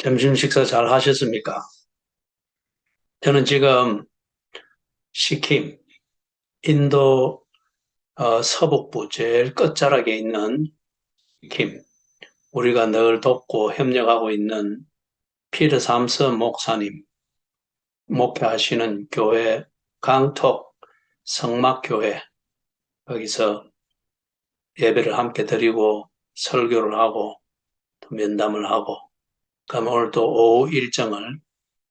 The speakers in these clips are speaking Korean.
점심 식사 잘 하셨습니까? 저는 지금 시킴, 인도 서북부 제일 끝자락에 있는 시킴, 우리가 늘 돕고 협력하고 있는 피터 삼슨 목사님 목회하시는 교회 강톡 성막교회 거기서 예배를 함께 드리고 설교를 하고 또 면담을 하고 그럼 오늘 또 오후 일정을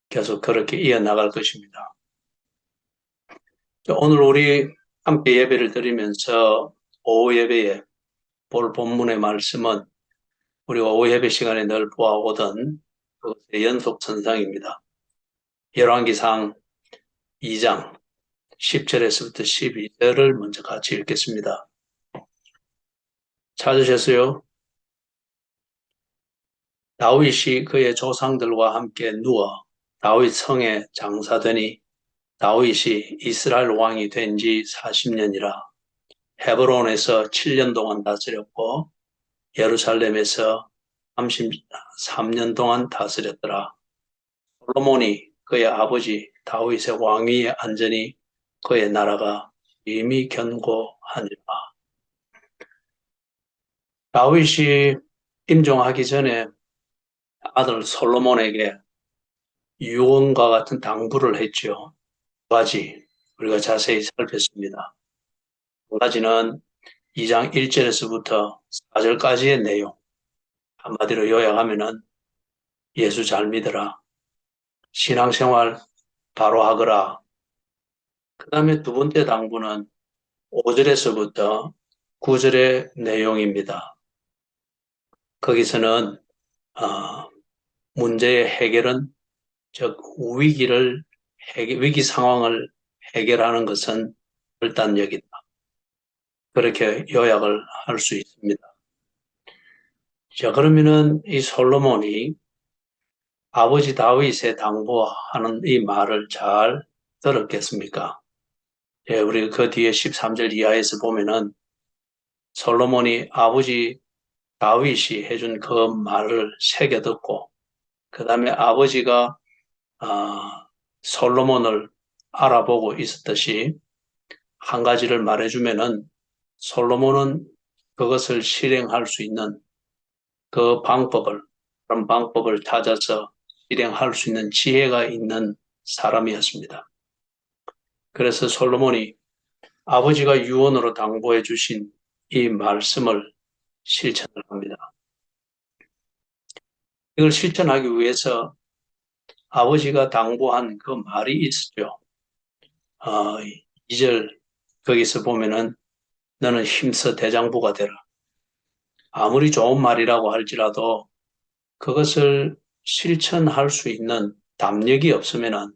계속 그렇게 이어나갈 것입니다. 오늘 우리 함께 예배를 드리면서 오후 예배에 볼 본문의 말씀은 우리가 오후 예배 시간에 늘 보아오던 그것의 연속선상입니다. 열왕기상 2장 10절에서부터 12절을 먼저 같이 읽겠습니다. 찾으셨어요? 다윗이 그의 조상들과 함께 누워 다윗 성에 장사되니 다윗이 이스라엘 왕이 된 지 40년이라 헤브론에서 7년 동안 다스렸고 예루살렘에서 33년 동안 다스렸더라. 솔로몬이 그의 아버지 다윗의 왕위에 앉으니 그의 나라가 이미 견고하니라. 다윗이 임종하기 전에 아들 솔로몬에게 유언과 같은 당부를 했죠. 두 가지 우리가 자세히 살폈습니다. 두 가지는 2장 1절에서부터 4절까지의 내용. 한마디로 요약하면은 예수 잘 믿어라. 신앙생활 바로 하거라. 그 다음에 두 번째 당부는 5절에서부터 9절의 내용입니다. 거기서는 문제의 해결은 즉 위기 상황을 해결하는 것은 결단력이다. 그렇게 요약을 할 수 있습니다. 자, 그러면은 이 솔로몬이 아버지 다윗의 당부하는 이 말을 잘 들었겠습니까? 예, 우리 그 뒤에 13절 이하에서 보면은 솔로몬이 아버지 다윗이 해준 그 말을 새겨 듣고 그 다음에 아버지가 솔로몬을 알아보고 있었듯이 한 가지를 말해주면은 솔로몬은 그것을 실행할 수 있는 그런 방법을 찾아서 실행할 수 있는 지혜가 있는 사람이었습니다. 그래서 솔로몬이 아버지가 유언으로 당부해 주신 이 말씀을 실천을 합니다. 이걸 실천하기 위해서 아버지가 당부한 그 말이 있었죠. 2절 거기서 보면은 너는 힘써 대장부가 되라. 아무리 좋은 말이라고 할지라도 그것을 실천할 수 있는 담력이 없으면은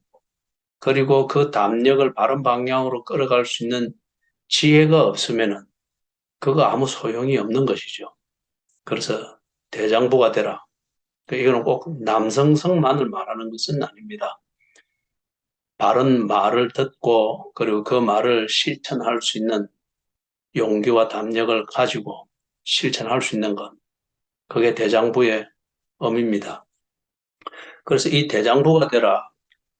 그리고 그 담력을 바른 방향으로 끌어갈 수 있는 지혜가 없으면은 그거 아무 소용이 없는 것이죠. 그래서 대장부가 되라. 이거는 꼭 남성성만을 말하는 것은 아닙니다. 바른 말을 듣고 그리고 그 말을 실천할 수 있는 용기와 담력을 가지고 실천할 수 있는 것. 그게 대장부의 의미입니다. 그래서 이 대장부가 되라.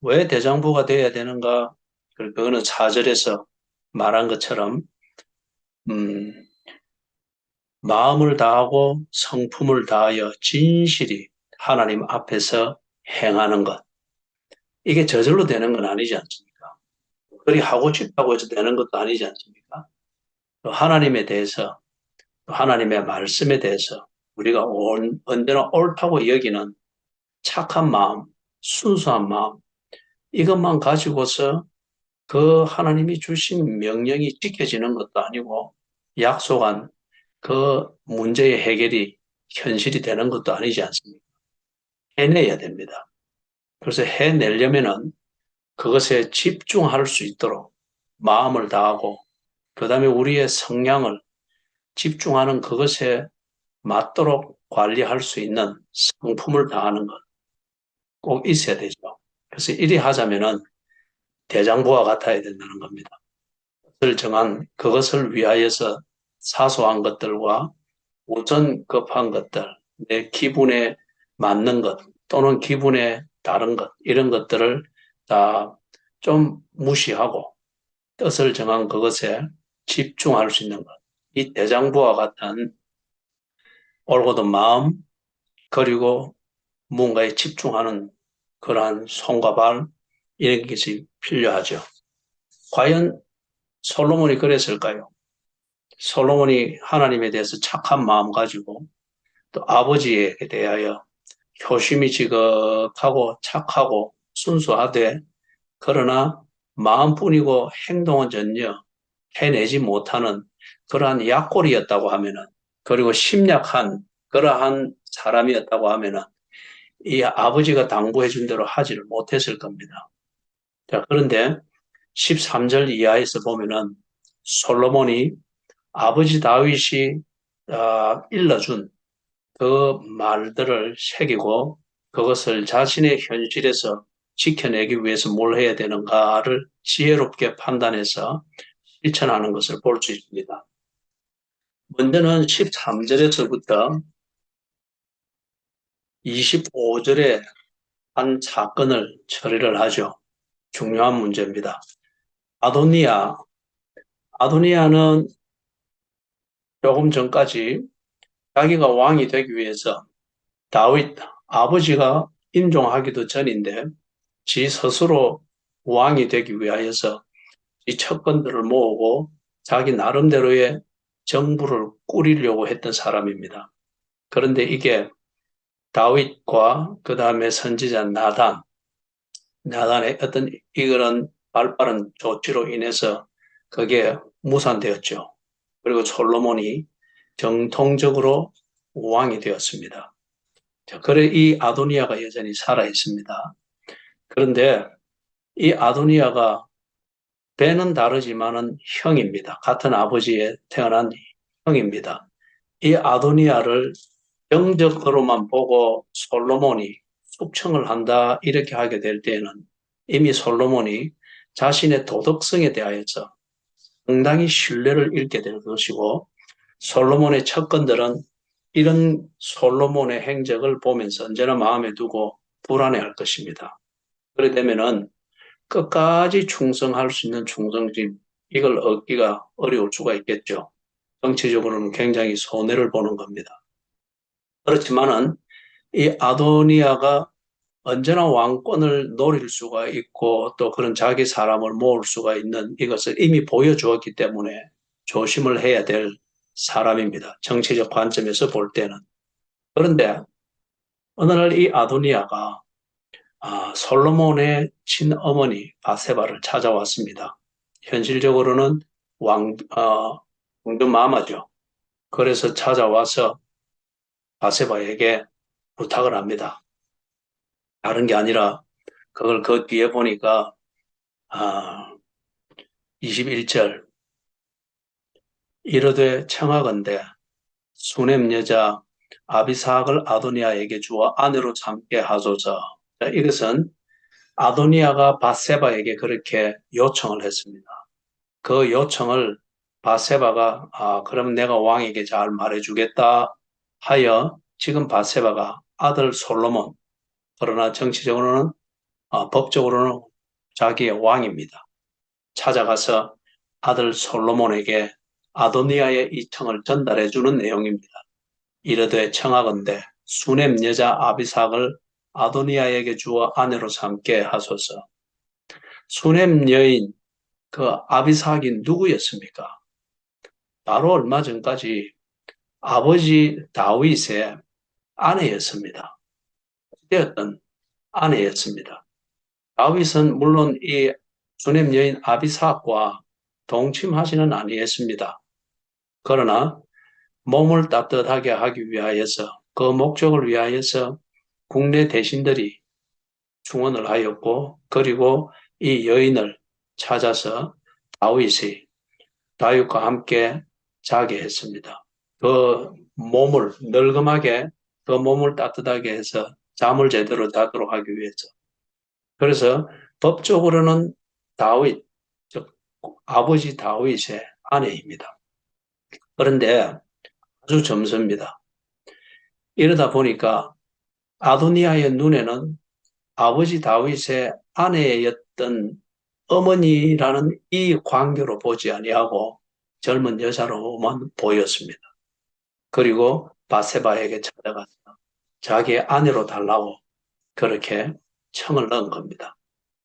왜 대장부가 되어야 되는가? 그거는 4절에서 말한 것처럼 마음을 다하고 성품을 다하여 진실이 하나님 앞에서 행하는 것. 이게 저절로 되는 건 아니지 않습니까? 그리 하고 싶다고 해서 되는 것도 아니지 않습니까? 또 하나님에 대해서, 또 하나님의 말씀에 대해서 우리가 언제나 옳다고 여기는 착한 마음, 순수한 마음, 이것만 가지고서 그 하나님이 주신 명령이 지켜지는 것도 아니고 약속한 그 문제의 해결이 현실이 되는 것도 아니지 않습니까? 해내야 됩니다. 그래서 해내려면은 그것에 집중할 수 있도록 마음을 다하고 그 다음에 우리의 성향을 집중하는 그것에 맞도록 관리할 수 있는 성품을 다하는 것 꼭 있어야 되죠. 그래서 이리 하자면은 대장부와 같아야 된다는 겁니다. 그것을 정한 그것을 위하여서 사소한 것들과 우선 급한 것들, 내 기분에 맞는 것, 또는 기분의 다른 것, 이런 것들을 다 좀 무시하고 뜻을 정한 그것에 집중할 수 있는 것. 이 대장부와 같은 올곧은 마음, 그리고 무언가에 집중하는 그러한 손과 발, 이런 것이 필요하죠. 과연 솔로몬이 그랬을까요? 솔로몬이 하나님에 대해서 착한 마음 가지고 또 아버지에 대하여 효심이 지극하고 착하고 순수하되 그러나 마음뿐이고 행동은 전혀 해내지 못하는 그러한 약골이었다고 하면은, 그리고 심약한 그러한 사람이었다고 하면은 이 아버지가 당부해 준 대로 하지를 못했을 겁니다. 자, 그런데 13절 이하에서 보면은 솔로몬이 아버지 다윗이 일러준 그 말들을 새기고 그것을 자신의 현실에서 지켜내기 위해서 뭘 해야 되는가를 지혜롭게 판단해서 실천하는 것을 볼 수 있습니다. 먼저는 13절에서부터 25절에 한 사건을 처리를 하죠. 중요한 문제입니다. 아도니아, 아도니아는 조금 전까지 자기가 왕이 되기 위해서 다윗 아버지가 인종하기도 전인데 지 스스로 왕이 되기 위하여서 이 척건들을 모으고 자기 나름대로의 정부를 꾸리려고 했던 사람입니다. 그런데 이게 다윗과 그 다음에 선지자 나단의 어떤 이런 발빠른 조치로 인해서 그게 무산되었죠. 그리고 솔로몬이 정통적으로 왕이 되었습니다. 자, 그래 이 아도니아가 여전히 살아 있습니다. 그런데 이 아도니아가 배는 다르지만은 형입니다. 같은 아버지에 태어난 형입니다. 이 아도니아를 정적으로만 보고 솔로몬이 숙청을 한다 이렇게 하게 될 때에는 이미 솔로몬이 자신의 도덕성에 대하여서 상당히 신뢰를 잃게 될 것이고 솔로몬의 척건들은 이런 솔로몬의 행적을 보면서 언제나 마음에 두고 불안해할 것입니다. 그래 되면은 끝까지 충성할 수 있는 충성심, 이걸 얻기가 어려울 수가 있겠죠. 정치적으로는 굉장히 손해를 보는 겁니다. 그렇지만은 이 아도니아가 언제나 왕권을 노릴 수가 있고 또 그런 자기 사람을 모을 수가 있는 이것을 이미 보여주었기 때문에 조심을 해야 될 사람입니다. 정치적 관점에서 볼 때는. 그런데 어느 날 이 아도니아가 솔로몬의 친어머니 바세바를 찾아왔습니다. 현실적으로는 왕조마마죠. 그래서 찾아와서 바세바에게 부탁을 합니다. 다른 게 아니라 그걸 그 뒤에 보니까 아, 21절 이르되 청하건대 수넴 여자 아비삭을 아도니아에게 주어 아내로 삼게 하소서. 자, 이것은 아도니아가 바세바에게 그렇게 요청을 했습니다. 그 요청을 바세바가 그럼 내가 왕에게 잘 말해주겠다 하여 지금 바세바가 아들 솔로몬, 그러나 정치적으로는 법적으로는 자기의 왕입니다. 찾아가서 아들 솔로몬에게 아도니아의 이 청을 전달해 주는 내용입니다. 이르되 청하건대 수넴 여자 아비삭을 아도니아에게 주어 아내로 삼게 하소서. 수넴 여인 그 아비삭이 누구였습니까? 바로 얼마 전까지 아버지 다윗의 아내였습니다. 되었던 아내였습니다. 다윗은 물론 이 수넴 여인 아비삭과 동침하지는 아니했습니다. 그러나 몸을 따뜻하게 하기 위하여서 그 목적을 위하여서 국내 대신들이 충원을 하였고 그리고 이 여인을 찾아서 다윗이 다윗과 함께 자게 했습니다. 그 몸을 널검하게 그 몸을 따뜻하게 해서 잠을 제대로 자도록 하기 위해서. 그래서 법적으로는 다윗, 즉 아버지 다윗의 아내입니다. 그런데 아주 점수입니다. 이러다 보니까 아도니아의 눈에는 아버지 다윗의 아내였던 어머니라는 이 관계로 보지 아니하고 젊은 여자로만 보였습니다. 그리고 바세바에게 찾아가서 자기의 아내로 달라고 그렇게 청을 넣은 겁니다.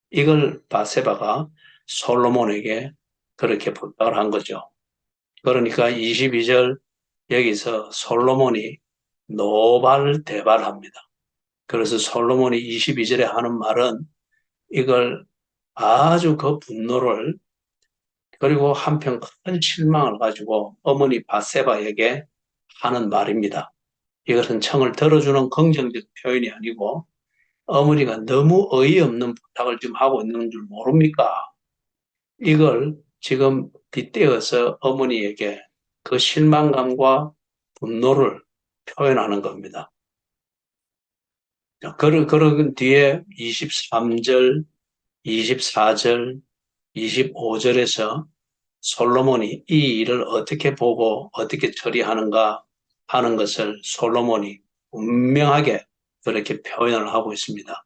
이걸 바세바가 솔로몬에게 그렇게 부탁을 한 거죠. 그러니까 22절 여기서 솔로몬이 노발대발합니다. 그래서 솔로몬이 22절에 하는 말은 이걸 아주 그 분노를 그리고 한편 큰 실망을 가지고 어머니 바세바에게 하는 말입니다. 이것은 청을 들어주는 긍정적 표현이 아니고 어머니가 너무 어이없는 부탁을 지금 하고 있는 줄 모릅니까? 이걸 지금 빗대어서 어머니에게 그 실망감과 분노를 표현하는 겁니다. 그런 뒤에 23절, 24절, 25절에서 솔로몬이 이 일을 어떻게 보고 어떻게 처리하는가 하는 것을 솔로몬이 분명하게 그렇게 표현을 하고 있습니다.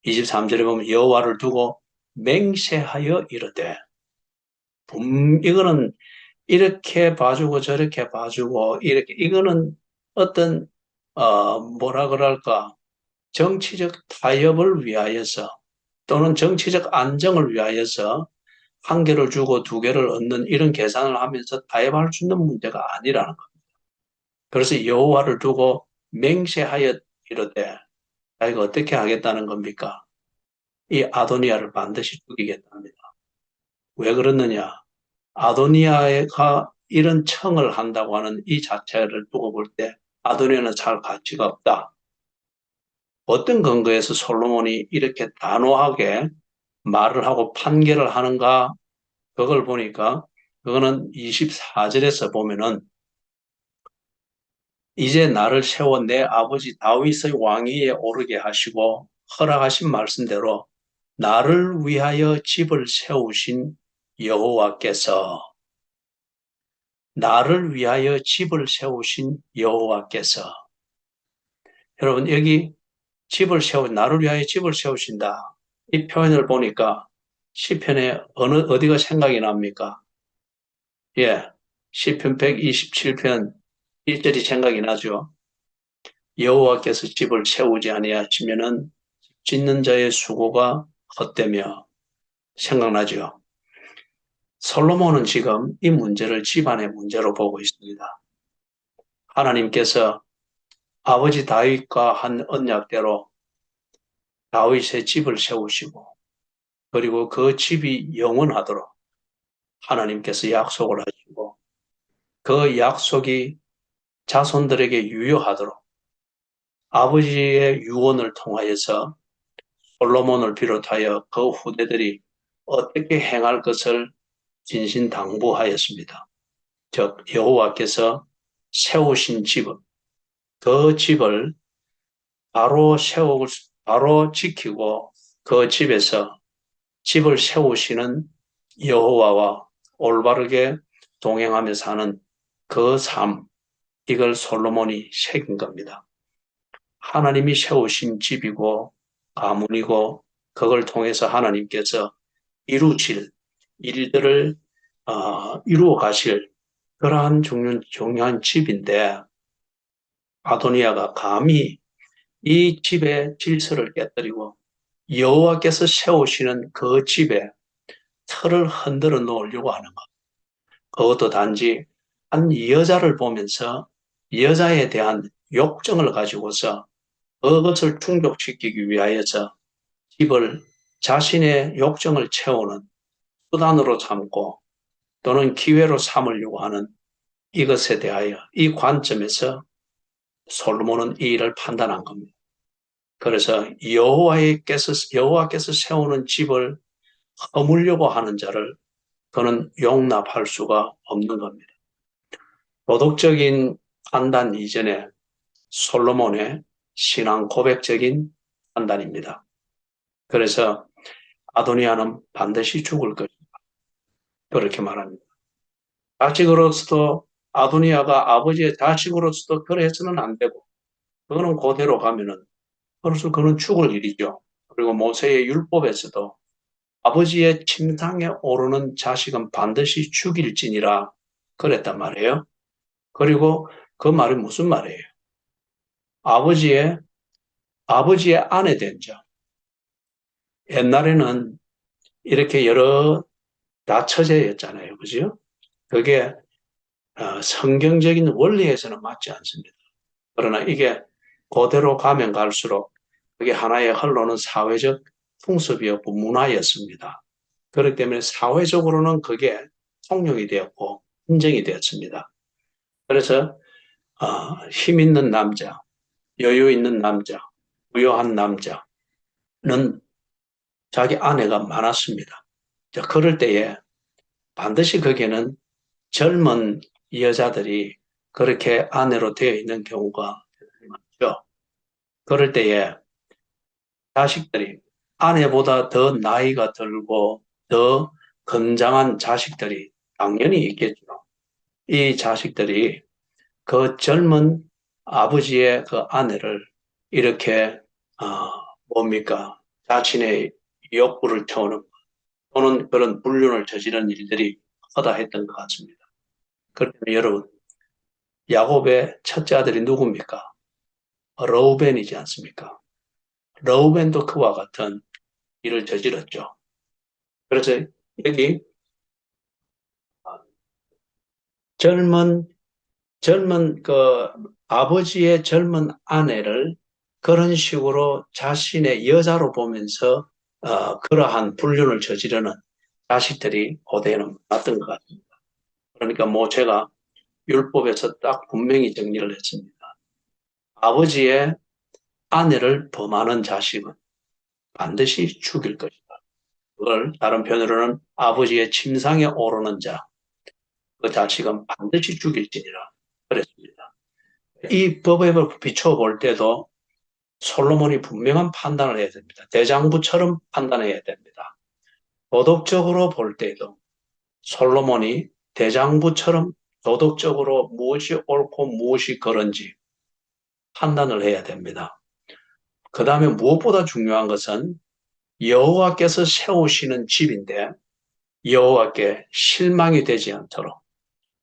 23절에 보면 여호와를 두고 맹세하여 이르되 이거는 이렇게 봐주고 저렇게 봐주고 이렇게 이거는 어떤 뭐라 그럴까 정치적 타협을 위하여서 또는 정치적 안정을 위하여서 한 개를 주고 두 개를 얻는 이런 계산을 하면서 타협할 수 있는 문제가 아니라는 것. 그래서 여호와를 두고 맹세하여 이르되 자기가 어떻게 하겠다는 겁니까? 이 아도니아를 반드시 죽이겠답니다. 왜 그러느냐? 아도니아가 이런 청을 한다고 하는 이 자체를 두고 볼 때 아도니아는 잘 가치가 없다. 어떤 근거에서 솔로몬이 이렇게 단호하게 말을 하고 판결을 하는가? 그걸 보니까 그거는 24절에서 보면은 이제 나를 세워 내 아버지 다윗의 왕위에 오르게 하시고 허락하신 말씀대로 나를 위하여 집을 세우신 여호와께서 나를 위하여 집을 세우신 여호와께서 여러분 여기 집을 나를 위하여 집을 세우신다. 이 표현을 보니까 시편에 어디가 생각이 납니까? 예. 시편 127편 1절이 생각이 나죠. 여호와께서 집을 세우지 아니하시면은 짓는 자의 수고가 헛되며 생각나죠. 솔로몬은 지금 이 문제를 집안의 문제로 보고 있습니다. 하나님께서 아버지 다윗과 한 언약대로 다윗의 집을 세우시고 그리고 그 집이 영원하도록 하나님께서 약속을 하시고 그 약속이 자손들에게 유효하도록 아버지의 유언을 통하여서 솔로몬을 비롯하여 그 후대들이 어떻게 행할 것을 진신당부하였습니다. 즉 여호와께서 세우신 집은 그 집을 바로 지키고 그 집에서 집을 세우시는 여호와와 올바르게 동행하며 사는 그 삶, 이걸 솔로몬이 새긴 겁니다. 하나님이 세우신 집이고 가문이고 그걸 통해서 하나님께서 이루실 일들을 이루어 가실 그러한 중요한 집인데 아도니아가 감히 이 집의 질서를 깨뜨리고 여호와께서 세우시는 그 집에 틀을 흔들어 놓으려고 하는 것. 그것도 단지 한 여자를 보면서 여자에 대한 욕정을 가지고서 그것을 충족시키기 위하여서 집을 자신의 욕정을 채우는 수단으로 삼고 또는 기회로 삼으려고 하는 이것에 대하여 이 관점에서 솔로몬은 이 일을 판단한 겁니다. 그래서 여호와께서 세우는 집을 허물려고 하는 자를 그는 용납할 수가 없는 겁니다. 도덕적인 판단 이전에 솔로몬의 신앙 고백적인 판단입니다. 그래서 아도니아는 반드시 죽을 것이다. 그렇게 말합니다. 자식으로서도 아도니아가 아버지의 자식으로서도 그래서는 안 되고 그거는 그대로 가면은 그래서 그는 죽을 일이죠. 그리고 모세의 율법에서도 아버지의 침상에 오르는 자식은 반드시 죽일지니라 그랬단 말이에요. 그리고 그 말이 무슨 말이에요? 아버지의 아버지의 아내 된 자. 옛날에는 이렇게 여러 다처제였잖아요. 그죠? 그게 성경적인 원리에서는 맞지 않습니다. 그러나 이게 그대로 가면 갈수록 그게 하나의 흘러는 사회적 풍습이었고 문화였습니다. 그렇기 때문에 사회적으로는 그게 통용이 되었고 인정이 되었습니다. 그래서 힘 있는 남자, 여유 있는 남자, 부유한 남자는 자기 아내가 많았습니다. 자, 그럴 때에 반드시 거기에는 젊은 여자들이 그렇게 아내로 되어 있는 경우가 많죠. 그럴 때에 자식들이 아내보다 더 나이가 들고 더 건장한 자식들이 당연히 있겠죠. 이 자식들이 그 젊은 아버지의 그 아내를 이렇게 어, 뭡니까? 자신의 욕구를 태우는 또는 그런 불륜을 저지른 일들이 허다했던 것 같습니다. 그렇다면 여러분, 야곱의 첫째 아들이 누굽니까? 러우벤이지 않습니까? 러우벤도 그와 같은 일을 저질렀죠. 그래서 여기 젊은 그 아버지의 젊은 아내를 그런 식으로 자신의 여자로 보면서 그러한 불륜을 저지르는 자식들이 고대에는 많았던 것 같습니다. 그러니까 뭐 제가 율법에서 딱 분명히 정리를 했습니다. 아버지의 아내를 범하는 자식은 반드시 죽일 것이다. 그걸 다른 편으로는 아버지의 침상에 오르는 자, 그 자식은 반드시 죽일지니라 그랬습니다. 이 법에 비춰볼 때도 솔로몬이 분명한 판단을 해야 됩니다. 대장부처럼 판단해야 됩니다. 도덕적으로 볼 때도 솔로몬이 대장부처럼 도덕적으로 무엇이 옳고 무엇이 그런지 판단을 해야 됩니다. 그 다음에 무엇보다 중요한 것은 여호와께서 세우시는 집인데 여호와께 실망이 되지 않도록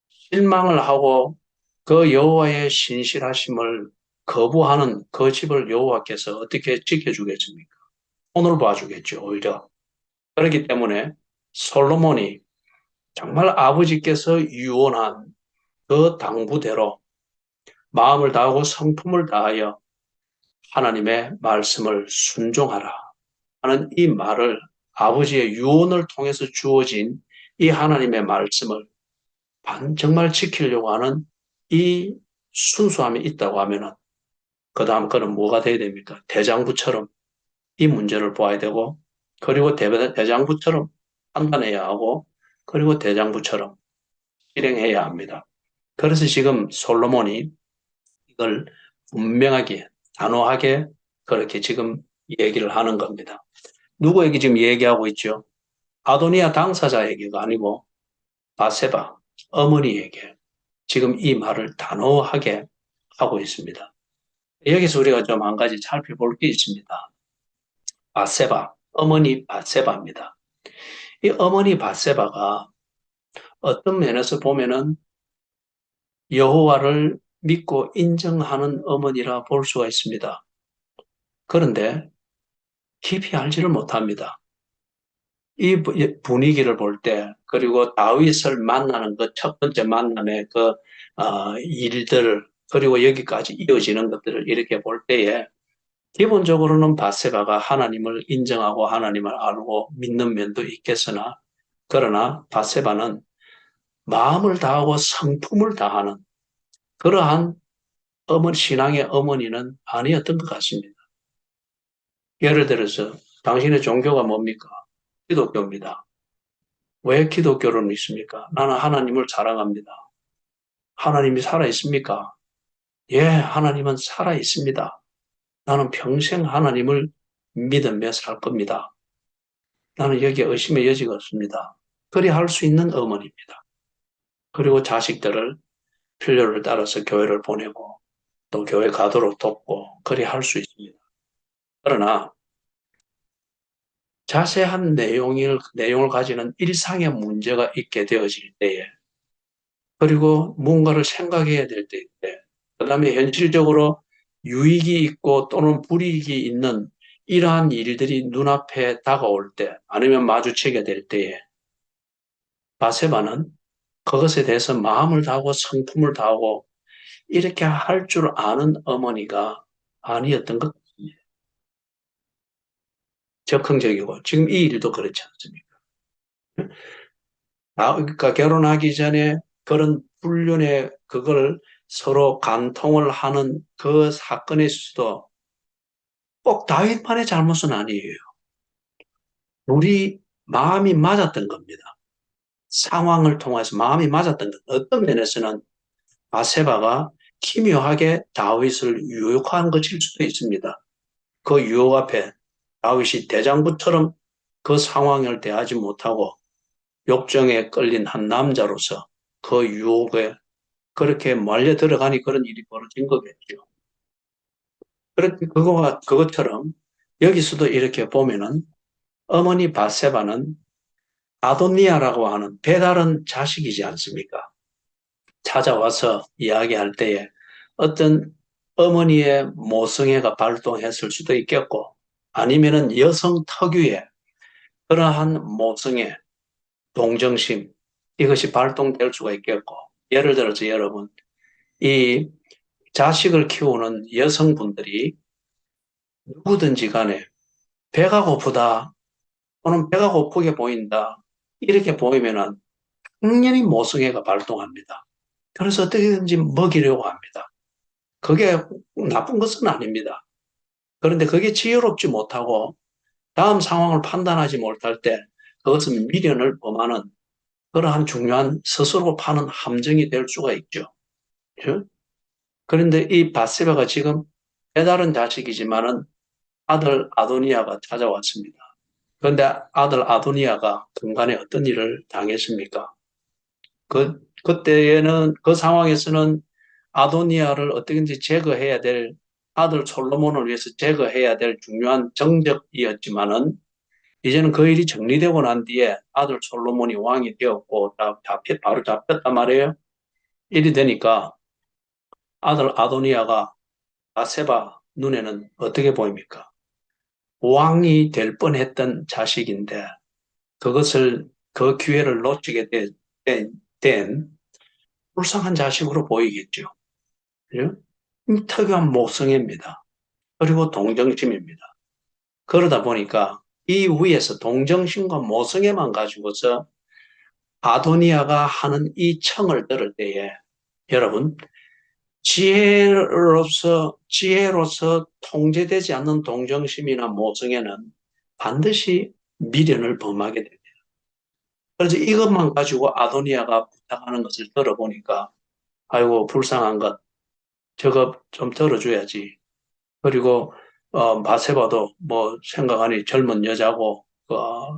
실망을 하고 그 여호와의 신실하심을 거부하는 그 집을 여호와께서 어떻게 지켜주겠습니까? 오늘 봐주겠죠, 오히려. 그렇기 때문에 솔로몬이 정말 아버지께서 유언한 그 당부대로 마음을 다하고 성품을 다하여 하나님의 말씀을 순종하라 하는 이 말을 아버지의 유언을 통해서 주어진 이 하나님의 말씀을 정말 지키려고 하는 이 순수함이 있다고 하면은 그 다음 그는 뭐가 돼야 됩니까? 대장부처럼 이 문제를 보아야 되고 그리고 대장부처럼 판단해야 하고 그리고 대장부처럼 실행해야 합니다. 그래서 지금 솔로몬이 이걸 분명하게 단호하게 그렇게 지금 얘기를 하는 겁니다. 누구에게 지금 얘기하고 있죠? 아도니아 당사자에게가 아니고 바세바 어머니에게 지금 이 말을 단호하게 하고 있습니다. 여기서 우리가 좀 한 가지 살펴볼 게 있습니다. 바세바, 어머니 바세바입니다. 이 어머니 바세바가 어떤 면에서 보면은 여호와를 믿고 인정하는 어머니라 볼 수가 있습니다. 그런데 깊이 알지를 못합니다. 이 분위기를 볼 때, 그리고 다윗을 만나는 그 첫 번째 만남의 그 일들, 그리고 여기까지 이어지는 것들을 이렇게 볼 때에 기본적으로는 바세바가 하나님을 인정하고 하나님을 알고 믿는 면도 있겠으나, 그러나 바세바는 마음을 다하고 성품을 다하는 그러한 신앙의 어머니는 아니었던 것 같습니다. 예를 들어서 당신의 종교가 뭡니까? 기독교입니다. 왜 기독교를 믿습니까? 나는 하나님을 사랑합니다. 하나님이 살아 있습니까? 예, 하나님은 살아 있습니다. 나는 평생 하나님을 믿으며 살 겁니다. 나는 여기에 의심의 여지가 없습니다. 그리 할 수 있는 어머니입니다. 그리고 자식들을 필요를 따라서 교회를 보내고 또 교회 가도록 돕고 그리 할 수 있습니다. 그러나 자세한 내용을 가지는 일상의 문제가 있게 되어질 때에, 그리고 무언가를 생각해야 될 때, 그 다음에 현실적으로 유익이 있고 또는 불이익이 있는 이러한 일들이 눈앞에 다가올 때, 아니면 마주치게 될 때에, 바세바는 그것에 대해서 마음을 다하고 성품을 다하고 이렇게 할 줄 아는 어머니가 아니었던 것 같습니다. 적극적이고, 지금 이 일도 그렇지 않습니까? 그러니까 결혼하기 전에 그런 불륜의 그걸 서로 간통을 하는 그 사건의 수도 꼭 다윗만의 잘못은 아니에요. 우리 마음이 맞았던 겁니다. 상황을 통해서 마음이 맞았던 것. 어떤 면에서는 바세바가 기묘하게 다윗을 유혹한 것일 수도 있습니다. 그 유혹 앞에 다윗이 대장부처럼 그 상황을 대하지 못하고 욕정에 끌린 한 남자로서 그 유혹에 그렇게 말려 들어가니 그런 일이 벌어진 거겠죠. 그렇게 그것처럼 여기서도 이렇게 보면은 어머니 바세바는 아도니아라고 하는 배다른 자식이지 않습니까? 찾아와서 이야기할 때에 어떤 어머니의 모성애가 발동했을 수도 있겠고, 아니면은 여성 특유의 그러한 모성애, 동정심, 이것이 발동될 수가 있겠고, 예를 들어서 여러분, 이 자식을 키우는 여성분들이 누구든지 간에 배가 고프다 또는 배가 고프게 보인다 이렇게 보이면은 당연히 모성애가 발동합니다. 그래서 어떻게든지 먹이려고 합니다. 그게 나쁜 것은 아닙니다. 그런데 그게 지혜롭지 못하고 다음 상황을 판단하지 못할 때 그것은 미련을 범하는 그러한 중요한 스스로 파는 함정이 될 수가 있죠. 그죠? 그런데 이 바세바가 지금 배다른 자식이지만은 아들 아도니아가 찾아왔습니다. 그런데 아들 아도니아가 중간에 어떤 일을 당했습니까? 그때에는, 그 상황에서는 아도니아를 어떻게든지 제거해야 될, 아들 솔로몬을 위해서 제거해야 될 중요한 정적이었지만은, 이제는 그 일이 정리되고 난 뒤에 아들 솔로몬이 왕이 되었고, 바로 잡혔단 말이에요. 일이 되니까 아들 아도니아가 바세바 눈에는 어떻게 보입니까? 왕이 될 뻔했던 자식인데, 그 기회를 놓치게 된 불쌍한 자식으로 보이겠죠. 그죠? 특유한 모성애입니다. 그리고 동정심입니다. 그러다 보니까 이 위에서 동정심과 모성애만 가지고서 아도니아가 하는 이 청을 들을 때에 여러분, 지혜로서 통제되지 않는 동정심이나 모성애는 반드시 미련을 범하게 됩니다. 그래서 이것만 가지고 아도니아가 부탁하는 것을 들어보니까 아이고 불쌍한 것 저거 좀 들어줘야지. 그리고 마세바도 뭐 생각하니 젊은 여자고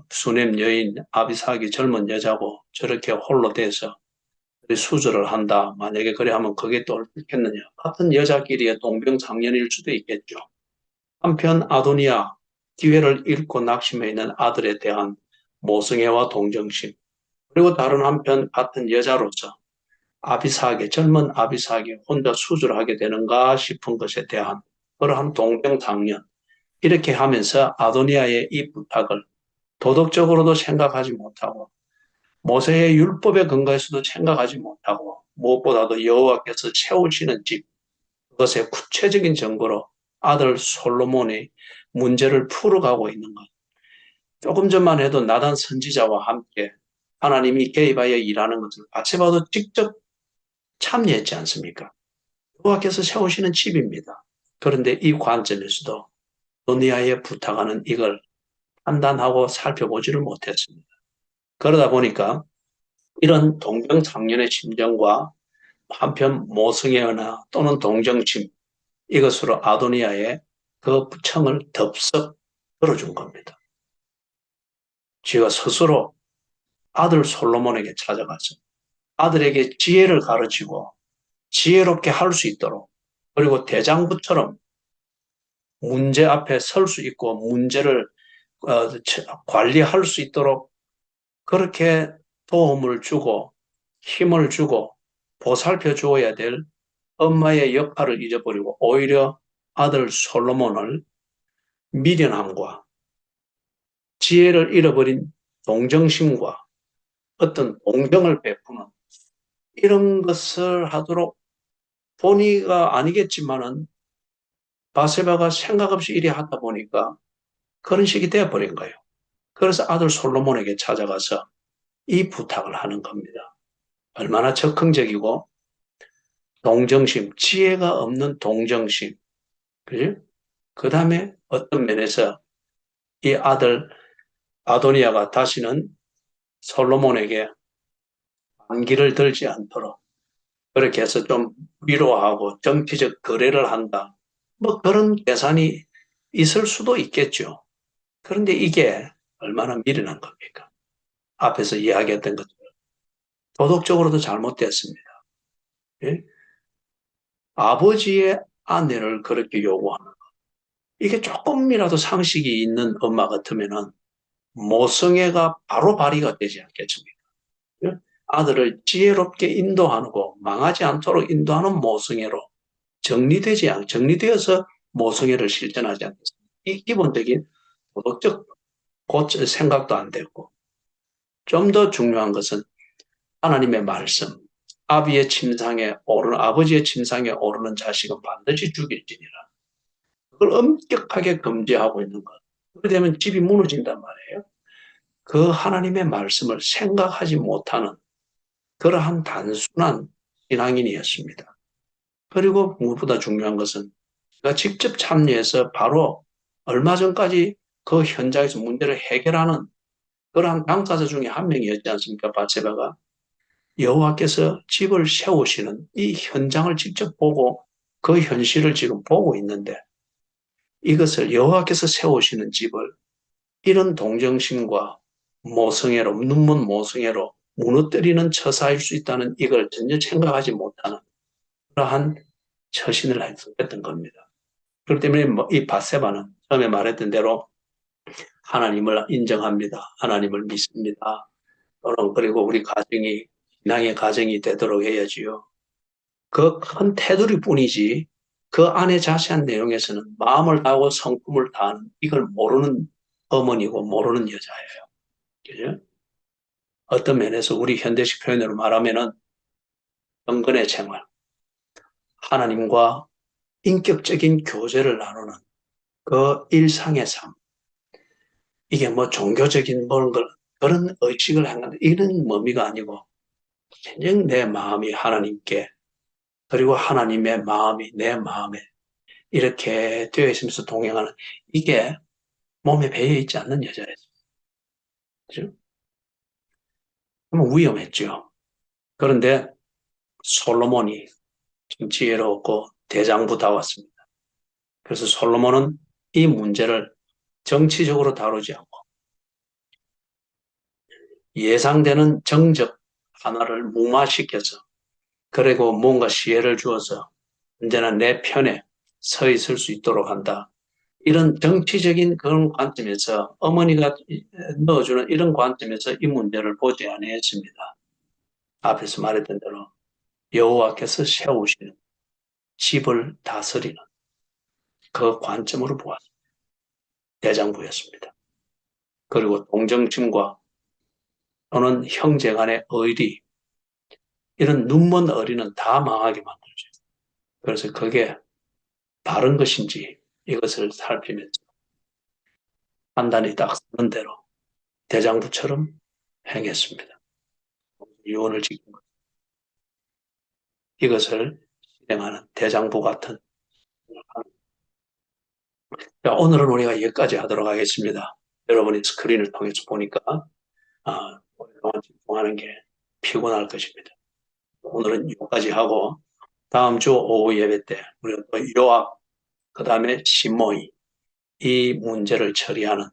수냄 여인 아비삭이 젊은 여자고 저렇게 홀로 돼서 수술을 한다. 만약에 그래 하면 그게 또 옳겠느냐. 같은 여자끼리의 동병상련일 수도 있겠죠. 한편 아도니아 기회를 잃고 낙심해 있는 아들에 대한 모성애와 동정심, 그리고 다른 한편 같은 여자로서 젊은 아비삭이 혼자 수술하게 되는가 싶은 것에 대한 그러한 동병상련, 이렇게 하면서 아도니아의 이 부탁을 도덕적으로도 생각하지 못하고 모세의 율법에 근거해서도 생각하지 못하고 무엇보다도 여호와께서 세우시는 집, 그것의 구체적인 증거로 아들 솔로몬이 문제를 풀어가고 있는 것. 조금 전만 해도 나단 선지자와 함께 하나님이 개입하여 일하는 것을 바세바도 직접 참여했지 않습니까? 여호와께서 세우시는 집입니다. 그런데 이 관점에서도 노니아의 부탁하는 이걸 판단하고 살펴보지를 못했습니다. 그러다 보니까 이런 동병상련의 심정과 한편 모성애나 또는 동정심, 이것으로 아도니아의 그 청을 덥석 들어준 겁니다. 지가 스스로 아들 솔로몬에게 찾아가서 아들에게 지혜를 가르치고 지혜롭게 할 수 있도록, 그리고 대장부처럼 문제 앞에 설 수 있고 문제를 관리할 수 있도록 그렇게 도움을 주고 힘을 주고 보살펴 주어야 될 엄마의 역할을 잊어버리고 오히려 아들 솔로몬을 미련함과 지혜를 잃어버린 동정심과 어떤 동정을 베푸는 이런 것을 하도록 본의가 아니겠지만은 바세바가 생각 없이 이리 하다 보니까 그런 식이 되어버린 거예요. 그래서 아들 솔로몬에게 찾아가서 이 부탁을 하는 겁니다. 얼마나 적극적이고 동정심, 지혜가 없는 동정심. 그죠? 그 다음에 어떤 면에서 이 아들 아도니아가 다시는 솔로몬에게 반기를 들지 않도록 그렇게 해서 좀 위로하고 정치적 거래를 한다. 뭐 그런 계산이 있을 수도 있겠죠. 그런데 이게 얼마나 미련한 겁니까? 앞에서 이야기했던 것처럼 도덕적으로도 잘못됐습니다. 예? 아버지의 아내를 그렇게 요구하는 것. 이게 조금이라도 상식이 있는 엄마 같으면은 모성애가 바로 발휘가 되지 않겠습니까? 예? 아들을 지혜롭게 인도하고 망하지 않도록 인도하는 모성애로 정리되어서 모성애를 실천하지 않겠습니까? 이 기본적인 도덕적 생각도 안 되고 좀 더 중요한 것은 하나님의 말씀, 아버지의 침상에 오르는 자식은 반드시 죽일지니라. 그걸 엄격하게 금지하고 있는 것. 그렇게 되면 집이 무너진단 말이에요. 그 하나님의 말씀을 생각하지 못하는 그러한 단순한 신앙인이었습니다. 그리고 무엇보다 중요한 것은 제가 직접 참여해서 바로 얼마 전까지 그 현장에서 문제를 해결하는 그러한 당사자 중에 한 명이었지 않습니까? 바세바가. 여호와께서 집을 세우시는 이 현장을 직접 보고 그 현실을 지금 보고 있는데 이것을 여호와께서 세우시는 집을 이런 동정심과 모성애로 눈먼 모성애로 무너뜨리는 처사일 수 있다는 이걸 전혀 생각하지 못하는 그러한 처신을 했던 겁니다. 그렇기 때문에 이 바세바는 처음에 말했던 대로 하나님을 인정합니다. 하나님을 믿습니다. 그리고 우리 가정이 신앙의 가정이 되도록 해야지요. 그 큰 테두리 뿐이지 그 안에 자세한 내용에서는 마음을 다하고 성품을 다하는 이걸 모르는 어머니고 모르는 여자예요. 그죠? 어떤 면에서 우리 현대식 표현으로 말하면은 경건의 생활, 하나님과 인격적인 교제를 나누는 그 일상의 삶. 이게 뭐 종교적인 그런 의식을 하는 이런 의미가 아니고 그냥 내 마음이 하나님께 그리고 하나님의 마음이 내 마음에 이렇게 되어 있으면서 동행하는 이게 몸에 배어 있지 않는 여자였어요. 그죠? 그러면 위험했죠. 그런데 솔로몬이 좀 지혜롭고 대장부다웠습니다. 그래서 솔로몬은 이 문제를 정치적으로 다루지 않고 예상되는 정적 하나를 무마시켜서 그리고 뭔가 시혜를 주어서 언제나 내 편에 서 있을 수 있도록 한다. 이런 정치적인 그런 관점에서 어머니가 넣어주는 이런 관점에서 이 문제를 보지 아니했습니다. 앞에서 말했던 대로 여호와께서 세우시는 집을 다스리는 그 관점으로 보았습니다. 대장부였습니다. 그리고 동정심과 또는 형제 간의 의리 이런 눈먼 어리는 다 망하게 만들죠. 그래서 그게 바른 것인지 이것을 살피면서 판단이 딱 서는 대로 대장부처럼 행했습니다. 유언을 지킨 것. 이것을 실행하는 대장부 같은. 자, 오늘은 우리가 여기까지 하도록 하겠습니다. 여러분이 스크린을 통해서 보니까 오랫동안 집중하는 게 피곤할 것입니다. 오늘은 여기까지 하고 다음 주 오후 예배 때 우리가 또 요압 그 다음에 시므이 이 문제를 처리하는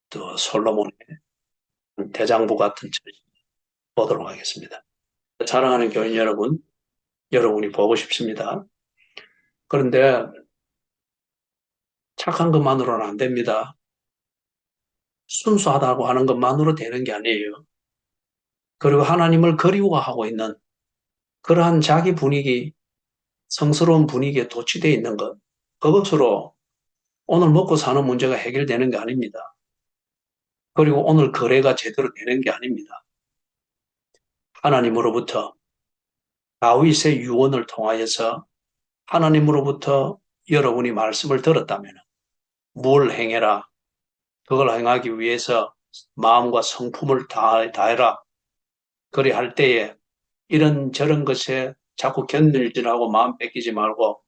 또 솔로몬의 대장부 같은 처리 보도록 하겠습니다. 사랑하는 교인 여러분, 여러분이 보고 싶습니다. 그런데 착한 것만으로는 안 됩니다. 순수하다고 하는 것만으로 되는 게 아니에요. 그리고 하나님을 그리워하고 있는 그러한 자기 분위기, 성스러운 분위기에 도취되어 있는 것, 그것으로 오늘 먹고 사는 문제가 해결되는 게 아닙니다. 그리고 오늘 거래가 제대로 되는 게 아닙니다. 하나님으로부터 다윗의 유언을 통하여서 하나님으로부터 여러분이 말씀을 들었다면 뭘 행해라. 그걸 행하기 위해서 마음과 성품을 다해라. 그리 할 때에 이런 저런 것에 자꾸 견딜질하고 마음 뺏기지 말고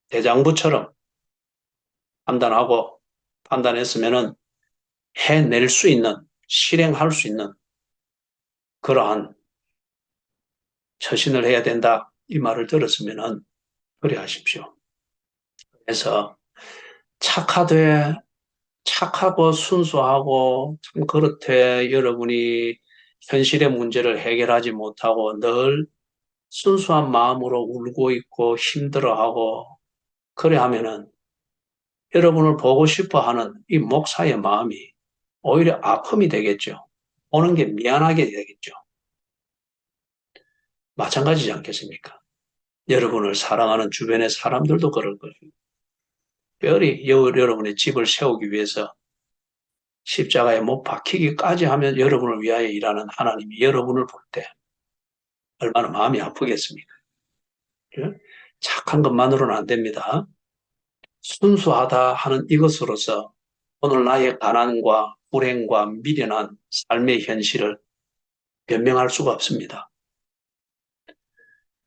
대장부처럼 판단하고 판단했으면은 해낼 수 있는, 실행할 수 있는 그러한 처신을 해야 된다. 이 말을 들었으면은 그리 하십시오. 그래서 착하되 착하고 순수하고 참 그렇되 여러분이 현실의 문제를 해결하지 못하고 늘 순수한 마음으로 울고 있고 힘들어하고 그래 하면은 여러분을 보고 싶어 하는 이 목사의 마음이 오히려 아픔이 되겠죠. 오는 게 미안하게 되겠죠. 마찬가지지 않겠습니까? 여러분을 사랑하는 주변의 사람들도 그럴 것이고 특별히 여러분의 집을 세우기 위해서 십자가에 못 박히기까지 하면 여러분을 위하여 일하는 하나님이 여러분을 볼 때 얼마나 마음이 아프겠습니까? 예? 착한 것만으로는 안 됩니다. 순수하다 하는 이것으로서 오늘 나의 가난과 불행과 미련한 삶의 현실을 변명할 수가 없습니다.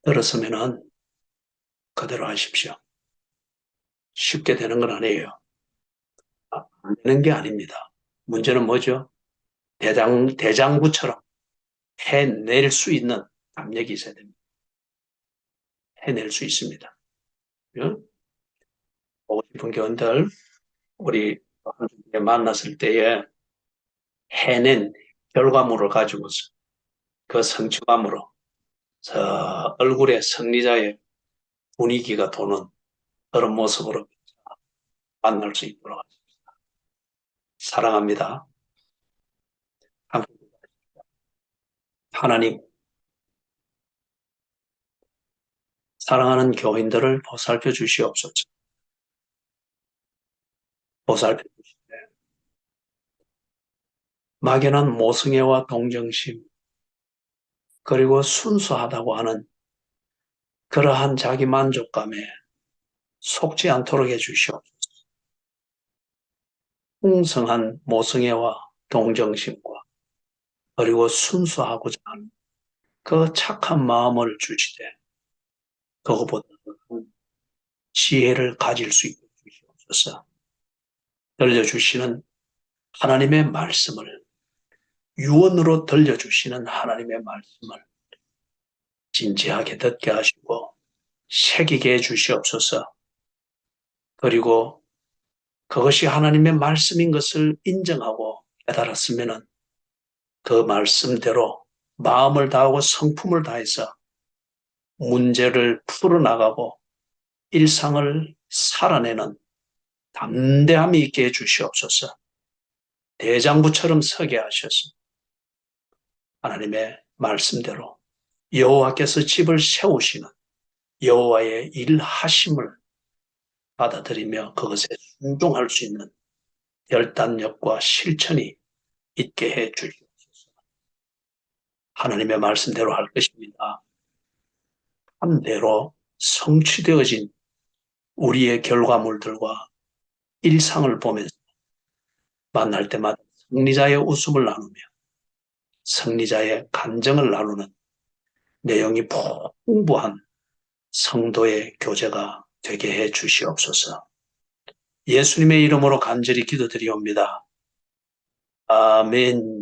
들었으면은 그대로 하십시오. 쉽게 되는 건 아니에요. 안 되는 게 아닙니다. 문제는 뭐죠? 대장부처럼 해낼 수 있는 압력이 있어야 됩니다. 해낼 수 있습니다. 예? 보고 싶은 교원들, 우리 한 주에 만났을 때에 해낸 결과물을 가지고서 그 성취감으로 저 얼굴에 승리자의 분위기가 도는 그런 모습으로 만날 수 있도록 사랑합니다. 하나님, 사랑하는 교인들을 보살펴 주시옵소서. 보살펴 주시되 막연한 모성애와 동정심 그리고 순수하다고 하는 그러한 자기 만족감에 속지 않도록 해주시옵소서. 풍성한 모성애와 동정심과 그리고 순수하고자 하는 그 착한 마음을 주시되 그것보다 지혜를 가질 수 있게 주시옵소서. 들려주시는 하나님의 말씀을 유언으로 들려주시는 하나님의 말씀을 진지하게 듣게 하시고 새기게 해 주시옵소서. 그리고 그것이 하나님의 말씀인 것을 인정하고 깨달았으면 그 말씀대로 마음을 다하고 성품을 다해서 문제를 풀어나가고 일상을 살아내는 담대함이 있게 해 주시옵소서. 대장부처럼 서게 하셔서 하나님의 말씀대로 여호와께서 집을 세우시는 여호와의 일하심을 받아들이며 그것에 순종할 수 있는 결단력과 실천이 있게 해 주시옵소서. 하나님의 말씀대로 할 것입니다. 한대로 성취되어진 우리의 결과물들과 일상을 보면서 만날 때마다 승리자의 웃음을 나누며 승리자의 간정을 나누는 내용이 풍부한 성도의 교제가 되게 해 주시옵소서. 예수님의 이름으로 간절히 기도드리옵니다. 아멘.